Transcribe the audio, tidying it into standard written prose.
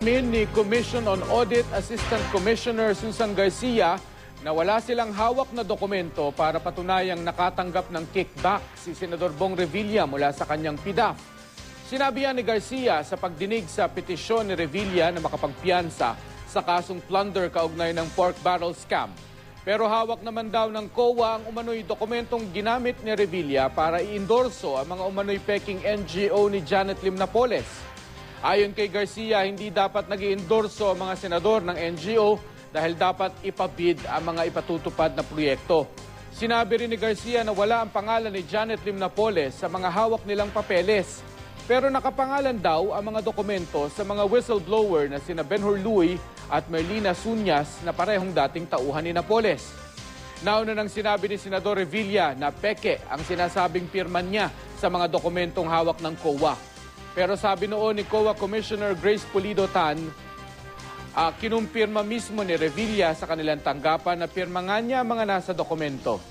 Ni Commission on Audit Assistant Commissioner Susan Garcia na wala silang hawak na dokumento para patunayang nakatanggap ng kickback si Senador Bong Revilla mula sa kanyang PDAF. Sinabi yan ni Garcia sa pagdinig sa petisyon ni Revilla na makapagpiyansa sa kasong plunder kaugnay ng pork barrel scam. Pero hawak naman daw ng COA ang umano'y dokumentong ginamit ni Revilla para i-endorso ang mga umano'y peking NGO ni Janet Lim Napoles. Ayon kay Garcia, hindi dapat nag-i-endorso ang mga senador ng NGO dahil dapat ipabid ang mga ipatutupad na proyekto. Sinabi rin ni Garcia na wala ang pangalan ni Janet Lim Napoles sa mga hawak nilang papeles. Pero nakapangalan daw ang mga dokumento sa mga whistleblower na sina Benhur Luy at Merlina Sunyas na parehong dating tauhan ni Napoles. Nauna nang sinabi ni Senador Revilla na peke ang sinasabing pirman niya sa mga dokumentong hawak ng COA. Pero sabi noon ni COA Commissioner Grace Pulido Tan, kinumpirma mismo ni Revilla sa kanilang tanggapan na pirma nga niya mga nasa dokumento.